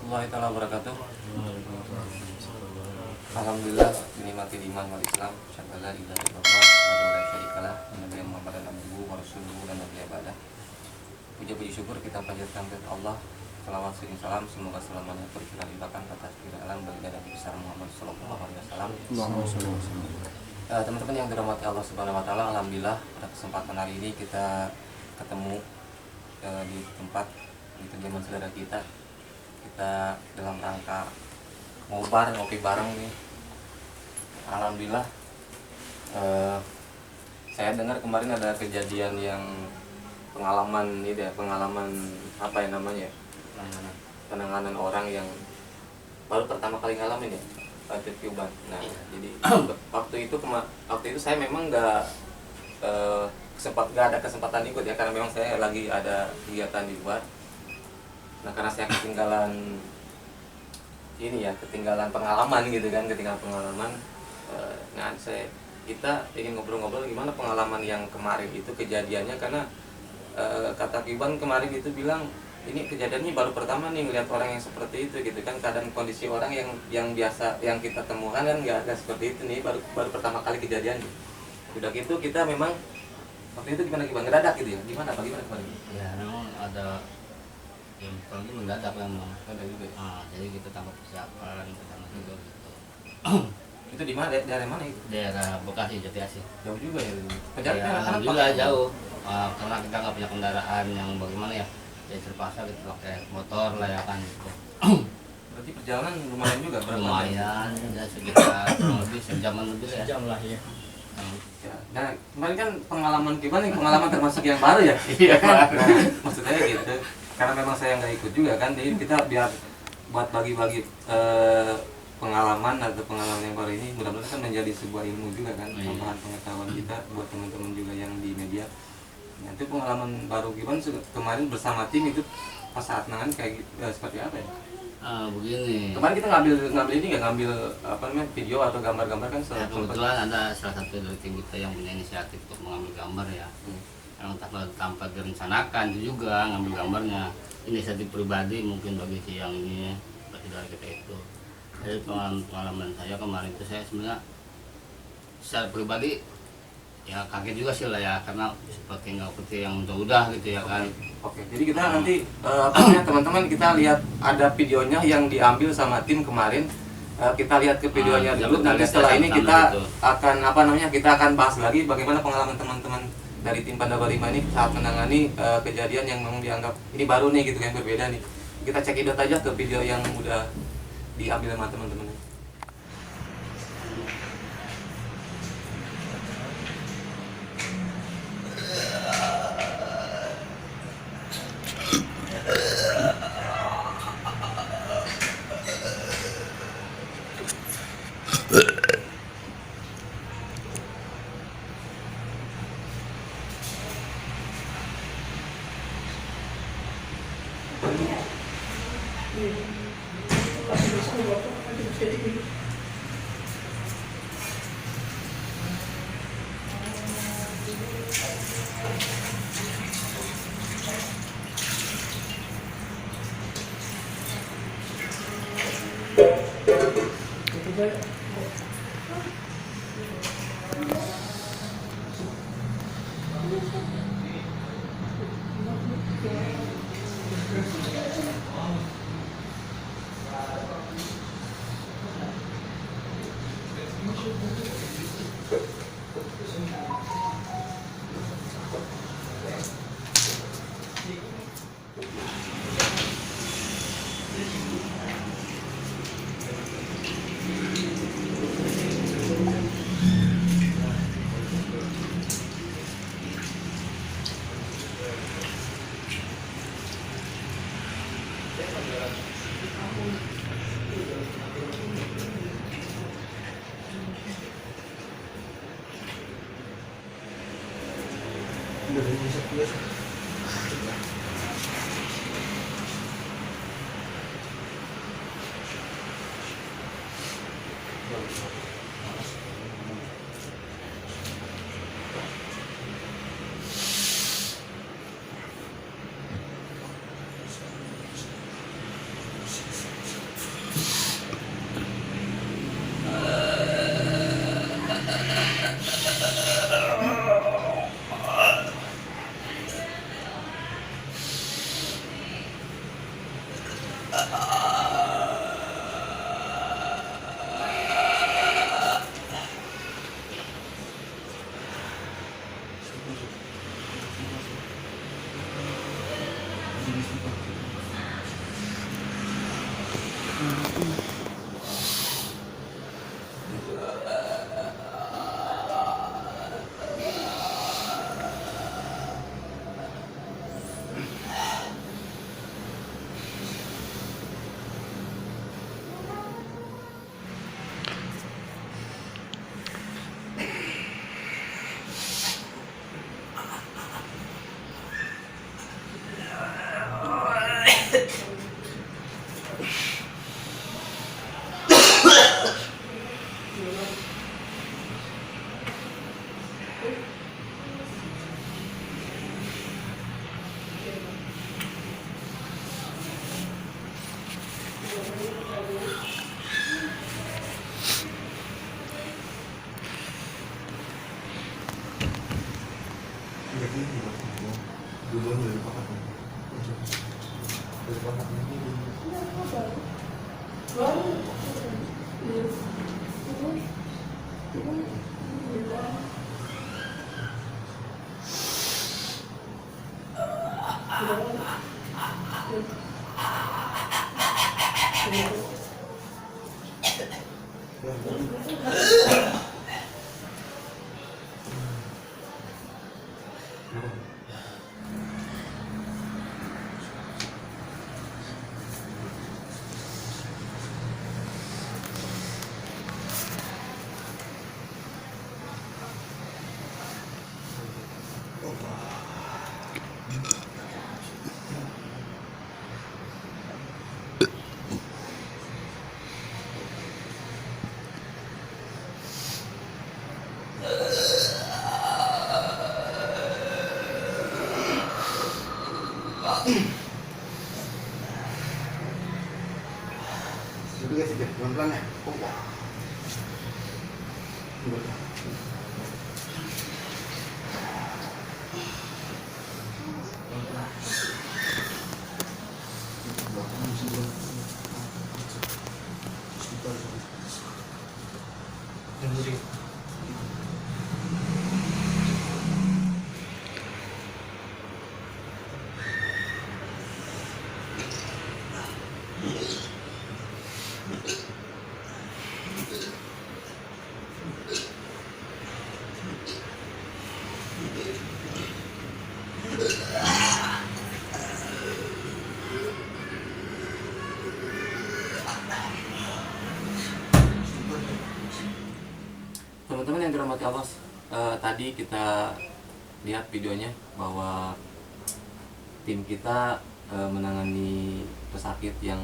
warahmatullahi taala wabarakatuh. Alhamdulillah dinikmati iman wal Islam, syada la ilaha illallah wa la syarikalah, nabi Muhammadan abduhu wa rasuluhu dan nabi ibadah. Puji syukur kita panjatkan kepada Allah. Selawat serta salam semoga selamanya tercurah limpahkan atas segala alam bagi Nabi besar Muhammad sallallahu alaihi wasallam. Teman-teman yang dirahmati Allah Subhanahu wa taala, alhamdulillah pada kesempatan hari ini kita ketemu di tempat di kediaman saudara kita. Kita dalam rangka ngobar ngopi bareng nih. Alhamdulillah saya dengar kemarin ada kejadian yang pengalaman ini deh, pengalaman apa ya namanya, penanganan orang yang baru pertama kali ngalamin ya, Pak Cuban. Nah, jadi waktu itu saya memang nggak ada kesempatan ikut ya, karena memang saya lagi ada kegiatan di luar. Nah, karena saya ketinggalan pengalaman gitu kan, nah kita ingin ngobrol-ngobrol gimana pengalaman yang kemarin itu kejadiannya, karena kata Kiban kemarin itu bilang ini kejadiannya baru pertama nih ngeliat orang yang seperti itu gitu kan, keadaan kondisi orang yang biasa yang kita temukan kan nggak seperti itu nih, baru pertama kali kejadian. Udah gitu kita memang waktu itu gimana Kiban, ngedadak gitu ya, gimana kemarin? Ya memang ada yang ini mendadak memang. Ada juga. Jadi kita tanpa persiapan pertama juga gitu. Itu di mana? Daerah mana itu? Daerah Bekasi, Jati Asih. Jauh juga ya. Ya, alhamdulillah jauh. Karena kita nggak punya kendaraan yang bagaimana ya, jadi terpaksa kita pakai motor lah ya kan gitu. Berarti perjalanan lumayan juga, berapa? Lumayan, ya sekitar kurang lebih sejaman lebih ya. Sejam lah ya. Nah, kemarin kan pengalaman gimana? Pengalaman termasuk yang baru ya? Iya kan. Nah, maksudnya gitu. Karena memang saya nggak ikut juga kan, jadi kita biar buat bagi-bagi pengalaman atau pengalaman yang baru ini mudah-mudahan kan menjadi sebuah ilmu juga kan, tambahan pengetahuan kita buat teman-teman juga yang di media. Nah, itu pengalaman baru gimana kemarin bersama tim itu pas saat nangan kayak seperti apa ya? Begini. Kemarin kita ngambil apa namanya, video atau gambar-gambar kan? Ya, kebetulan ada salah satu dari tim kita yang punya inisiatif untuk mengambil gambar ya. Yang tanpa direncanakan itu juga ngambil gambarnya, inisiatif pribadi mungkin bagi si yang ini dari kita itu. Jadi pengalaman saya kemarin itu, saya sebenarnya secara pribadi ya kaget juga sih lah ya, karena seperti nggak seperti yang udah gitu ya kan. Oke, jadi kita nanti teman-teman kita lihat ada videonya yang diambil sama tim kemarin. Kita lihat ke videonya dulu, nanti setelah ini kita akan kita akan bahas lagi bagaimana pengalaman teman-teman dari tim Pandawa 5 ini saat menangani kejadian yang memang dianggap ini baru nih gitu, yang berbeda nih. Kita cek idot aja ke video yang udah diambil sama teman-teman. Itu guys, pelan-pelan ya. Teman-teman yang dirahmati Allah, tadi kita lihat videonya bahwa tim kita menangani pesakit yang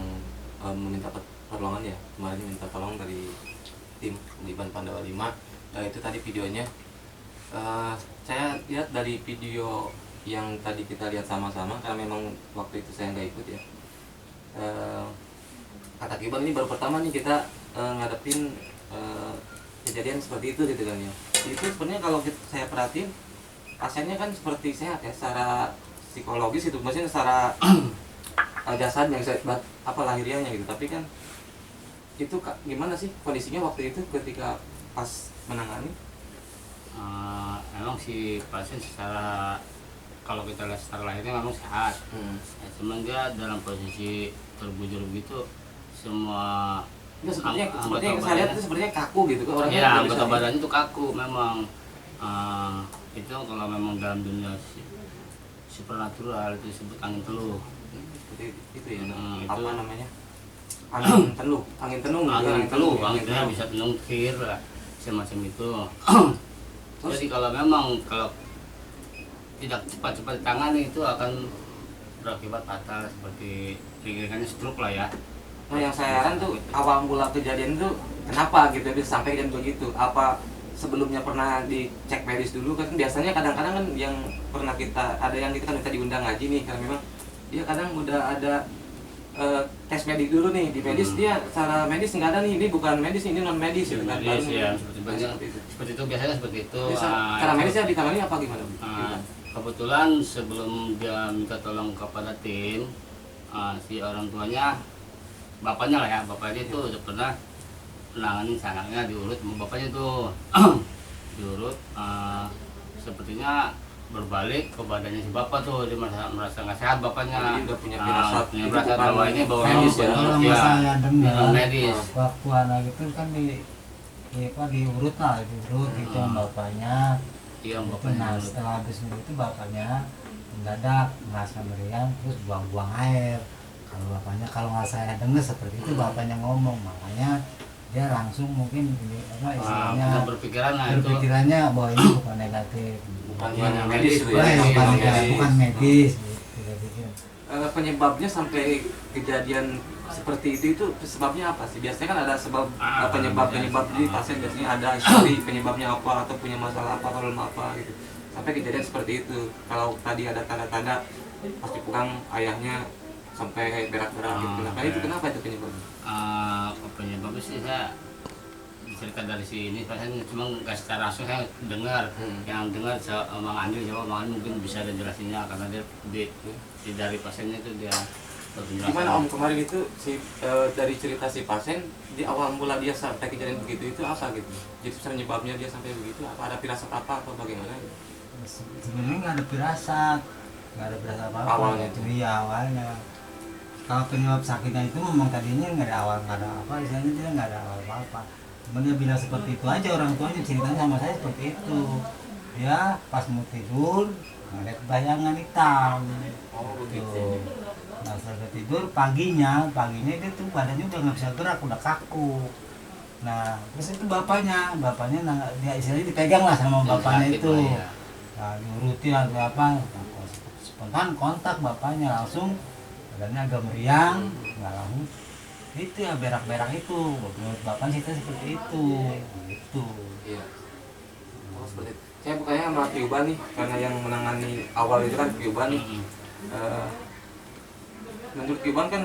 meminta pertolongan ya. Kemarin minta tolong dari tim Liban Pandawa 5. Itu tadi videonya. Saya lihat dari video yang tadi kita lihat sama-sama, karena memang waktu itu saya nggak ikut ya. Kata Kiban ini baru pertama nih kita ngadepin kejadian seperti itu gitu kan ya. Itu sebenarnya kalau saya perhatiin pasiennya kan seperti sehat ya secara psikologis itu, maksudnya secara jasadnya apa lahiriahnya gitu, tapi kan itu gimana sih kondisinya waktu itu ketika pas menangani? Emang si pasien secara, kalau kita lihat secara lahirnya memang sehat, ya, cuman dia dalam posisi terbujur begitu, semua itu sepertinya yang saya lihat itu sepertinya kaku gitu kan orangnya. Ya, anggota badannya itu kaku memang. Itu kalau memang dalam dunia supernatural itu disebut angin teluh. Seperti itu ya. Itu Apa namanya? Angin teluh, angin tenung. Angin teluh bisa tenungkir lah, semacam itu. Jadi kalau memang tidak cepat-cepat ditangani itu akan berakibat fatal, seperti ringannya stroke lah ya. Nah yang saya heran tuh awal mula kejadian itu kenapa gitu bisa sampai dan begitu? Apa sebelumnya pernah dicek medis dulu? Kan biasanya kadang-kadang kan yang pernah ada yang kita kan minta diundang ngaji nih, karena memang dia kadang udah ada tes medik dulu nih di medis, dia secara medis nggak ada nih, ini bukan medis, ini non medis gitu kan. Medis ya, seperti itu biasanya seperti itu. Cara medisnya ditangani apa gimana? Kebetulan sebelum dia minta tolong kepada tim, si orang tuanya, bapaknya lah ya, bapaknya itu udah pernah menangani anaknya, diurut sama bapaknya tuh diurut. Sepertinya berbalik ke badannya si bapak tuh, dia merasa nggak sehat bapaknya. Jadi udah punya firasat punya firasat bahwa ini bawa medis ya. Kalau ya, saya dengar medis. waktu anak itu kan diurut lah, diurut gitu sama bapaknya. Iya Itu, bapaknya. nah setelah habis itu bapaknya mendadak merasa meriang terus buang-buang air. Kalau bapaknya, kalau nggak saya dengar seperti itu bapaknya ngomong, makanya dia langsung mungkin istilahnya Kita berpikiran lah itu. berpikirannya bahwa ini bukan negatif, Bukan Bukan yang medis, medis itu bukan ya. medis. bukan, medis. bukan medis gitu, dia pikir. Penyebabnya sampai kejadian seperti itu sebabnya apa sih? Biasanya kan ada sebab penyebab di pasien, biasanya ada histori penyebabnya apa atau punya masalah apa, problem apa gitu. Sampai kejadian seperti itu. Kalau tadi ada tanda-tanda pasti pulang ayahnya sampai berak-berak gitu. Kenapa itu penyebabnya? Penyebabnya sih saya cerita dari sini, saya cuma nggak secara langsung saya dengar, yang dengar Mang Andri, coba Mang Andri mungkin bisa ada jelasinnya karena dia dari pasiennya itu dia berpenjelasan. Gimana Om kemarin itu dari cerita si pasien di awal mula dia sampai kejadian begitu itu apa gitu? Jadi penyebabnya dia sampai begitu apa, ada firasat apa atau bagaimana? Sebenarnya nggak ada firasat apa-apa Awalnya itu dia awalnya. Kalau penyebab sakitnya itu memang tadinya nggak ada awal, nggak ada apa, istilahnya dia nggak ada awal apa-apa. Cuma dia bilang seperti itu aja, orang tuanya ceritanya sama saya seperti itu. Dia pas mau tidur ngeliat bayangan hitam. Oh begitu. Tuh. Nah setelah tidur paginya dia tuh badannya udah nggak bisa gerak, udah kaku. Nah terus itu bapaknya dia istilahnya dipegang lah sama bapaknya Sakit itu. lah, ya. Nah, diuruti atau apa, spontan kontak bapaknya langsung, badannya agak meriang, nggak langsung itu ya berak-berak itu, menurut bapak sih seperti itu, gitu. Iya. Oh seperti itu. Saya bukannya sama Piuban nih, karena yang menangani awal itu kan Piuban nih. Menurut Piuban kan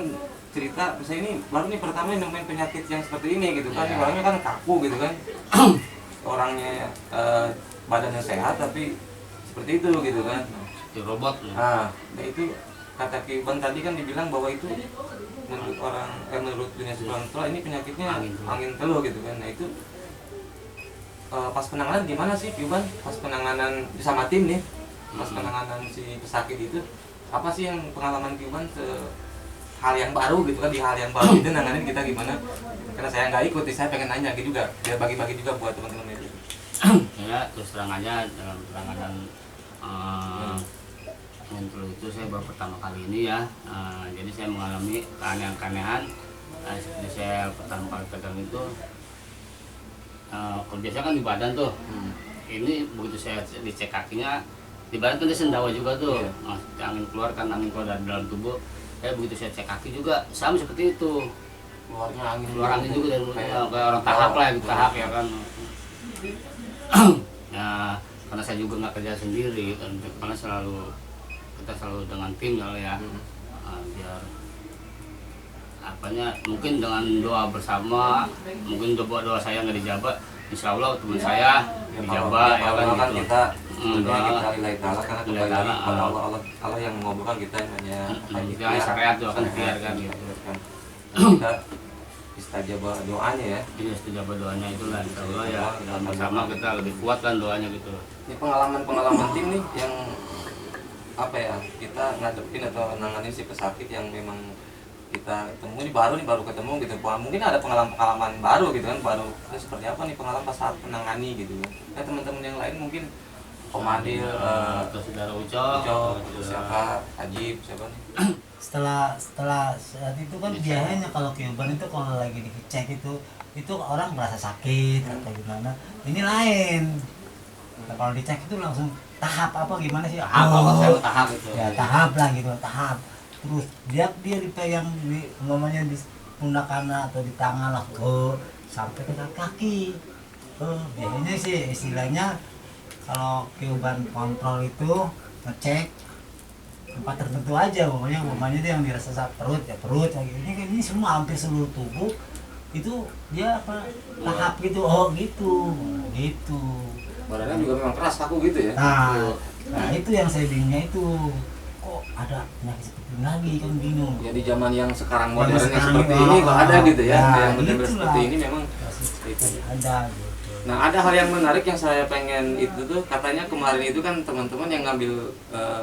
cerita, misalnya ini baru nih pertama yang nemuin penyakit yang seperti ini gitu kan, Iya. orangnya kan kaku gitu kan, orangnya badannya sehat tapi seperti itu gitu kan. Seperti robot. Nah itu kata Piuban tadi kan dibilang bahwa itu menurut menurut dunia supranatural ini penyakitnya angin teluh gitu kan. Nah itu pas penanganan gimana sih Piuban? Pas penanganan sama tim nih, pas penanganan si pesakit itu apa sih yang pengalaman Piuban hal yang baru gitu kan, di hal yang baru itu nanganin kita gimana? Karena saya nggak ikut, saya pengen nanya gitu juga, biar bagi-bagi juga buat teman-teman itu. Ya terus terang aja dalam penanganan mental itu saya baru pertama kali ini ya. Jadi saya mengalami keanehan-keanehan. Seperti saya pertama kali pegang itu, kalau biasanya kan di badan tuh. Ini begitu saya dicek kakinya, di badan tuh dia sendawa juga tuh. Angin keluar dari dalam tubuh. Begitu saya cek kaki juga sama seperti itu. Keluar angin juga dari mulut, kayak orang tahap lah gitu, tahap ya kan. Ya karena saya juga nggak kerja sendiri, karena kita selalu dengan tim ya. Biar apanya, mungkin dengan doa bersama, mungkin doa saya nggak dijabah, insya Allah teman saya dijabah ya kan kan gitu. kita kita lillahi ta'ala, karena kembali lagi kepada Allah yang mengabulkan kita yang hanya Jangan syariat itu akan biarkan gitu. Kita istajabah doanya ya. Ini istajabah doanya itulah, insya Allah ya sama kita lebih kuat kan doanya gitu. Ini pengalaman tim nih yang apa ya, kita ngadepin atau nanganin si pesakit yang memang kita temui ini baru ketemu gitu. Mungkin ada pengalaman baru gitu kan, baru ini seperti apa nih pengalaman pas saat menangani gitu ya. Nah teman-teman yang lain mungkin Komadil, atau saudara Ucok, siapa, Ajib, siapa nih? Setelah saat itu kan biasanya kalau Piuban itu kalau lagi dicek itu orang merasa sakit atau gimana, ini lain. Nah, kalau dicek itu langsung tahap apa gimana sih? tahap itu. Ya tahap lah gitu, tahap. Terus dia dipegang ngomongnya di pundak kanan atau di tangan lah sampai ke kaki. Biasanya sih istilahnya kalau Piuban kontrol itu ngecek tempat tertentu aja, pokoknya itu yang dirasa perut ya perut lagi. Ini semua hampir seluruh tubuh itu dia apa tahap gitu, gitu. Badannya juga memang keras kaku gitu ya. Nah itu yang saya bingungnya itu, kok ada penyakit seperti ini lagi, kan bingung. Ya di zaman yang sekarang modern Sekarang seperti ini, ini kok ada gitu ya, ya, yang benar-benar itulah. seperti ini memang Ada gitu. Nah, ada hal yang menarik yang saya pengen itu tuh, katanya kemarin itu kan teman-teman yang ngambil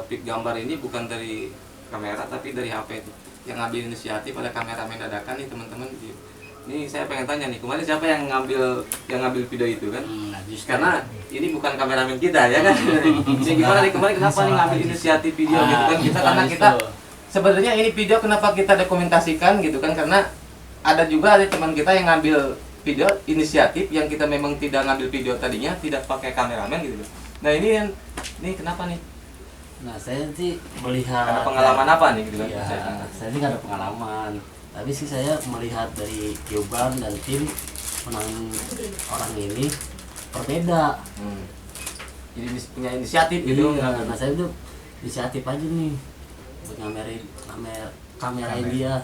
pick gambar ini bukan dari kamera tapi dari HP itu. Yang ngambil inisiatif ada kameramen dadakan nih teman-teman. Ini saya pengen tanya nih, kemarin siapa yang ngambil video itu kan? Karena ini bukan kameramen kita ya kan. Ini gimana nih kemarin kenapa nih ngambil inisiatif video gitu kan? Karena kita sebenarnya ini video kenapa kita dokumentasikan gitu kan, karena ada juga ada teman kita yang ngambil video inisiatif yang kita memang tidak ngambil video tadinya, tidak pakai kameramen gitu. Nah ini kenapa nih? Nah saya sih melihat Ada pengalaman apa nih gitu kan? Iya, saya sih nggak ada pengalaman, tapi sih saya melihat dari Gioban dan tim menang orang ini berbeda. Jadi punya inisiatif gitu. Iya, nah saya tuh inisiatif aja nih buat kamerain dia.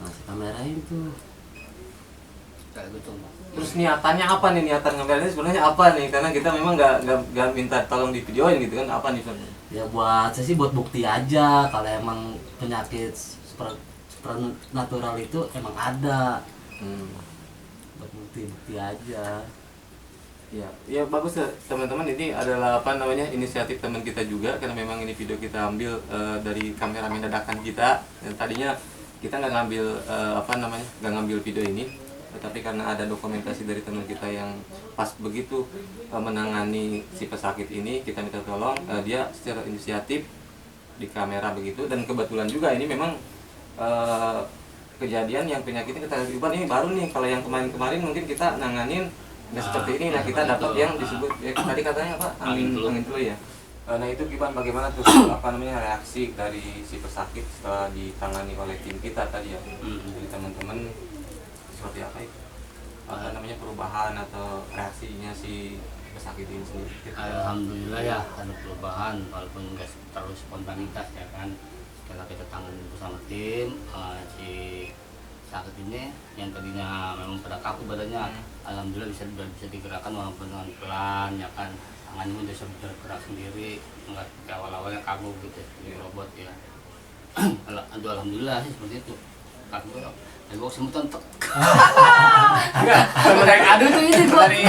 Nah si kamerain tuh kayak gitu. Terus niatannya apa nih, niatan ngambilnya sebenarnya apa nih? Karena kita memang nggak minta tolong di videoin gitu kan, apa nih? ya buat saya sih buat bukti aja kalau emang penyakit supernatural itu emang ada. Buat bukti aja. Ya bagus ya teman-teman, ini adalah apa namanya inisiatif teman kita juga, karena memang ini video kita ambil dari kameramen dadakan kita. Dan tadinya kita nggak ngambil nggak ngambil video ini, tetapi karena ada dokumentasi dari teman kita yang pas begitu menangani si pesakit ini, kita minta tolong, dia secara inisiatif di kamera begitu. Dan kebetulan juga ini memang kejadian yang penyakitnya kita ubah ini baru nih. Kalau yang kemarin mungkin kita nanganin nggak seperti ini. Nah kita dapat yang disebut tadi katanya apa, angin flu ya. Nah itu bagaimana tuh reaksi dari si pesakit setelah ditangani oleh tim kita tadi ya, dari teman-teman, seperti apa itu? Perubahan atau reaksinya si pesakit ini sendiri? Alhamdulillah ya ada perubahan, walaupun nggak terlalu spontanitas ya kan. Setelah kita tangani bersama tim, si sakit ini yang tadinya memang pada kaku badannya, alhamdulillah bisa digerakkan walaupun dengan pelan ya kan. Tangannya udah bisa bergerak sendiri, nggak kayak awal-awalnya kaku gitu di robot ya. Alhamdulillah sih seperti itu. Kaku ya. Gue semua tonton. Enggak, aduh tuh ini dari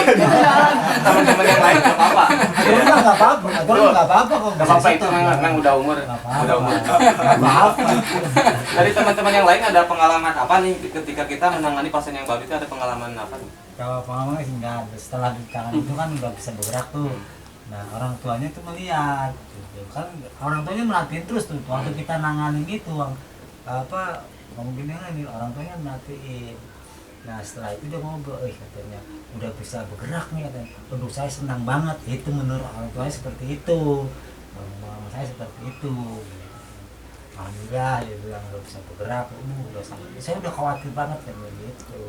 teman-teman yang lain nggak apa-apa. Nggak apa-apa, nggak apa-apa kok. Nggak apa-apa, itu memang udah umur. Udah umur. Nggak apa-apa. Dari teman-teman yang lain ada pengalaman apa nih ketika kita menangani pasien yang baru itu, ada pengalaman apa nih? Kalau pengalaman sih nggak ada. Setelah di tangan itu kan udah bisa bergerak tuh. Nah orang tuanya tuh melihat, gitu. Kan orang tuanya merhatiin terus tuh waktu kita nanganin gitu, mungkin nih orang tuanya merhatiin. Nah setelah itu dia ngobrol, katanya udah bisa bergerak nih katanya. Aduh saya senang banget, itu menurut orang tuanya seperti itu. Menurut saya seperti itu. Alhamdulillah dia bilang udah bisa bergerak, saya udah khawatir banget kan gitu.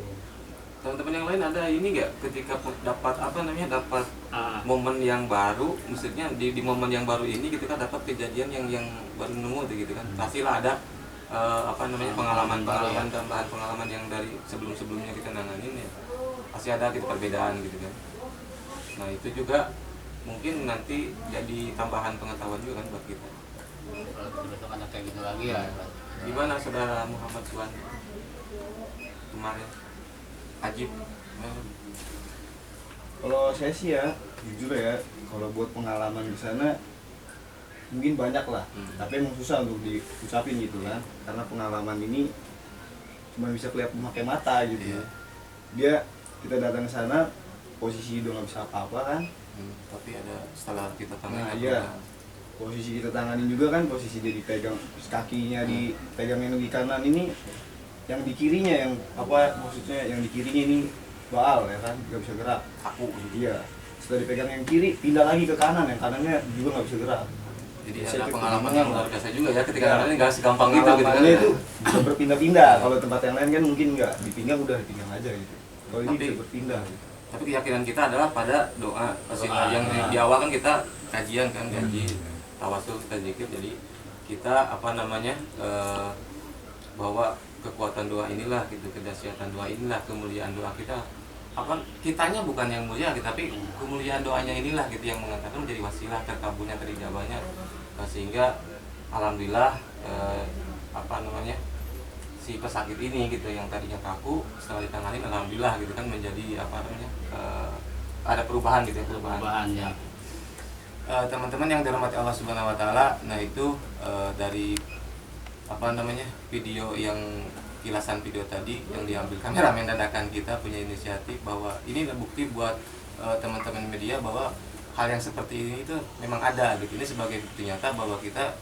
Teman-teman yang lain ada ini nggak ketika dapat dapat momen yang baru, maksudnya di momen yang baru ini kita dapat kejadian yang baru nemu gitu kan, pastilah ada pengalaman tambahan pengalaman yang dari sebelumnya kita nanganin ya, pasti ada gitu perbedaan gitu kan. Nah itu juga mungkin nanti jadi tambahan pengetahuan juga kan buat kita. Kalau besok ada kayak gitu lagi ya. Gimana saudara Muhammad Suwan kemarin? Ajib. Kalau saya sih ya, jujur ya, kalau buat pengalaman di sana mungkin banyak lah, tapi emang susah untuk diucapin gitu kan, karena pengalaman ini cuma bisa kelihatan pakai mata gitu. Kita datang ke sana, posisi udah nggak bisa apa-apa kan. Tapi ada setelah kita tangani. Nah iya, posisi kita tanganin juga kan, posisi dia dipegang kakinya, dipegang yang di kanan ini, yang di kirinya yang di kirinya ini baal ya kan, nggak bisa gerak, kaku gitu. Iya, setelah dipegang yang kiri pindah lagi ke kanan, yang kanannya juga nggak bisa gerak. Jadi ada pengalaman yang luar biasa juga ya, ketika nanganin nggak segampang itu gitu kan. Itu bisa berpindah-pindah. Kalau tempat yang lain kan mungkin nggak, dipinggang udah dipinggang aja gitu. Kalau ini bisa berpindah gitu. Tapi keyakinan kita adalah pada doa yang di awal kan kita kajian kan, janji tawasul, kita zikir, jadi kita bahwa kekuatan doa inilah gitu, kedahsyatan doa inilah, kemuliaan doa kita, kitanya bukan yang mulia tapi kemuliaan doanya inilah gitu yang mengatakan menjadi wasilah terkabulnya, terijabahnya, sehingga alhamdulillah si pesakit ini gitu, yang tadinya kaku setelah ditangani alhamdulillah gitu kan menjadi apa namanya ada perubahan gitu ya, perubahan ya. Teman-teman yang dirahmati Allah Subhanahu wa taala, nah itu dari apa namanya video yang kilasan video tadi yang diambil kameramen dadakan kita punya inisiatif bahwa ini bukti buat teman-teman media bahwa hal yang seperti ini itu memang ada gitu. Ini sebagai bukti nyata bahwa kita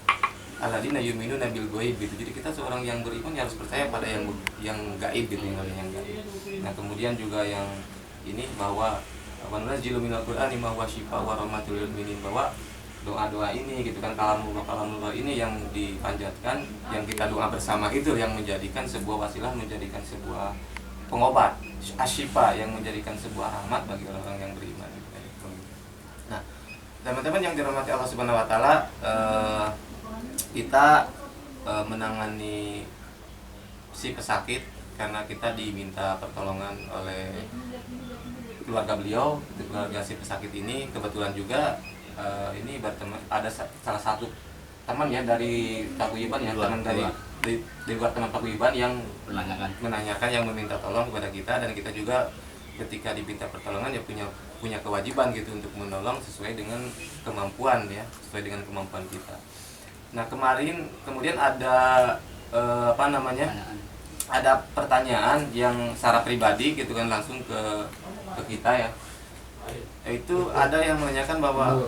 alladzina yu'minuna bil ghaib gitu. Jadi kita seorang yang beriman harus percaya pada yang gaib gitu, yang gaib. Nah, kemudian juga yang ini bahwa wa nunazzilu minal qur'ani ma huwa syifaa'un wa rahmatul lil mu'minin, bahwa doa-doa ini gitu kan, kalamullah ini yang dipanjatkan, yang kita doa bersama itu yang menjadikan sebuah wasilah, menjadikan sebuah pengobat asyifa, yang menjadikan sebuah rahmat bagi orang-orang yang beriman gitu. Nah, teman-teman yang dirahmati Allah Subhanahu wa taala, kita menangani si pesakit karena kita diminta pertolongan oleh keluarga beliau, keluarga si pesakit ini. Kebetulan juga ini berteman, ada salah satu teman ya dari Paguyuban ya, teman dari luar teman Paguyuban yang menanyakan, yang meminta tolong kepada kita, dan kita juga ketika diminta pertolongan ya punya kewajiban gitu untuk menolong sesuai dengan kemampuan ya, sesuai dengan kemampuan kita. Nah, kemudian ada apa namanya? Ada pertanyaan yang secara pribadi gitu kan, langsung ke kita ya. Itu ada yang menanyakan bahwa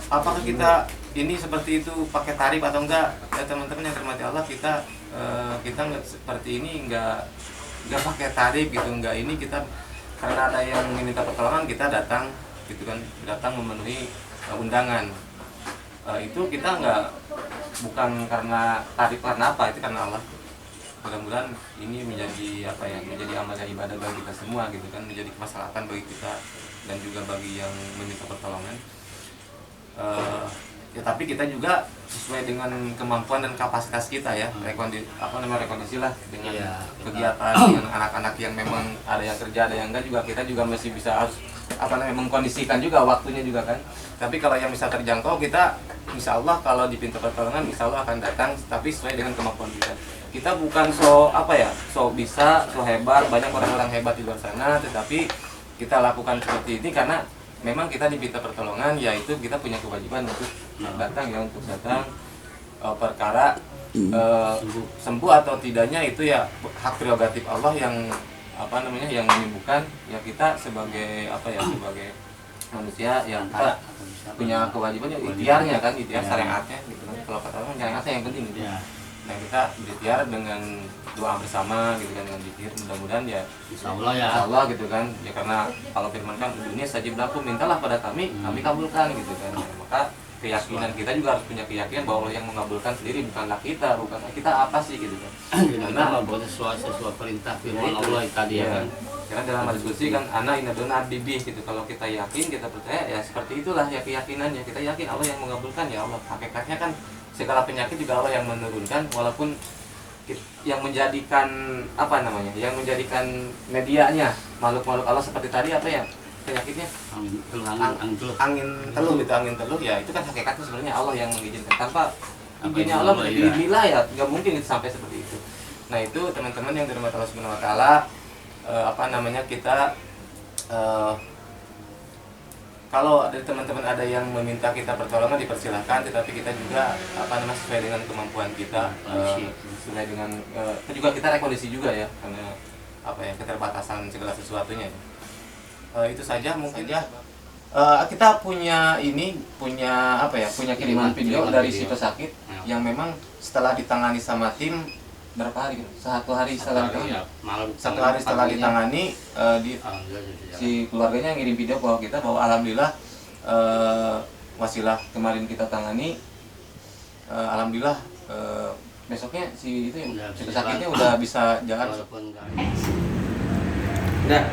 apakah kita ini seperti itu pakai tarif atau enggak? Ya teman-teman yang dirahmati Allah, kita nggak seperti ini, nggak pakai tarif gitu, enggak. Ini kita karena ada yang meminta pertolongan, kita datang gitu kan, datang memenuhi undangan. Itu kita bukan karena tarif, karena apa, itu karena Allah. Mudah-mudahan ini menjadi apa ya, menjadi amal dan ibadah bagi kita semua gitu kan, menjadi kemaslahatan bagi kita dan juga bagi yang meminta pertolongan. Ya tapi kita juga sesuai dengan kemampuan dan kapasitas kita ya, rekondisi lah dengan kegiatan dengan anak-anak yang memang ada yang kerja, ada yang enggak, juga kita juga masih bisa harus mengkondisikan juga waktunya juga kan. Tapi kalau yang bisa terjangkau, kita insya Allah kalau dipinta pertolongan insya Allah akan datang, tapi sesuai dengan kemampuan kita. Kita bukan so bisa, so hebat, banyak orang-orang hebat di luar sana, tetapi kita lakukan seperti ini karena memang kita dipinta pertolongan, yaitu kita punya kewajiban untuk datang ya, untuk datang. Perkara sembuh atau tidaknya itu ya hak prerogatif Allah yang yang menyembuhkan. Ya kita sebagai sebagai manusia yang kita punya kewajiban ya ikhtiarnya kan, ikhtiar syariatnya gitu kan. Kalau kata orang syariatnya yang penting gitu. Nah, kita berikhtiar dengan doa bersama gitu kan, dengan zikir, mudah-mudahan ya insya Allah gitu kan ya, karena kalau firman kan dunia sajib lakum, mintalah pada kami kabulkan gitu kan. Maka keyakinan kita juga harus punya keyakinan bahwa Allah yang mengabulkan sendiri, bukanlah kita apa sih gitu kan. Karena membuat sesuatu perintah firman Allah tadi ya kan. Karena dalam diskusi kan ana inadona abdibih gitu, kalau kita yakin, kita percaya ya seperti itulah ya keyakinannya. Kita yakin Allah yang mengabulkan ya Allah. Hakikatnya kan segala penyakit juga Allah yang menurunkan, walaupun yang menjadikan yang menjadikan medianya makhluk-makhluk Allah seperti tadi penyakitnya angin teluh ya, itu kan hakikatnya sebenarnya Allah yang mengizinkan. Tanpa izinnya Allah bila ya nggak mungkin itu sampai seperti itu. Nah, itu teman-teman yang dirahmati Allah Subhanahu wa taala, kita kalau dari teman-teman ada yang meminta kita pertolongan, dipersilahkan, tetapi kita juga sesuai dengan kemampuan kita, sesuai dengan juga kita rekondisi juga ya, karena keterbatasan segala sesuatunya. Itu saja mungkin ya. Kita punya kiriman video dari si pesakit yang memang setelah ditangani sama tim berapa hari? Satu hari setelah ditangani, si keluarganya ngirim video bahwa alhamdulillah wasilah kemarin kita tangani, alhamdulillah besoknya si pesakitnya udah bisa jalan. Udah.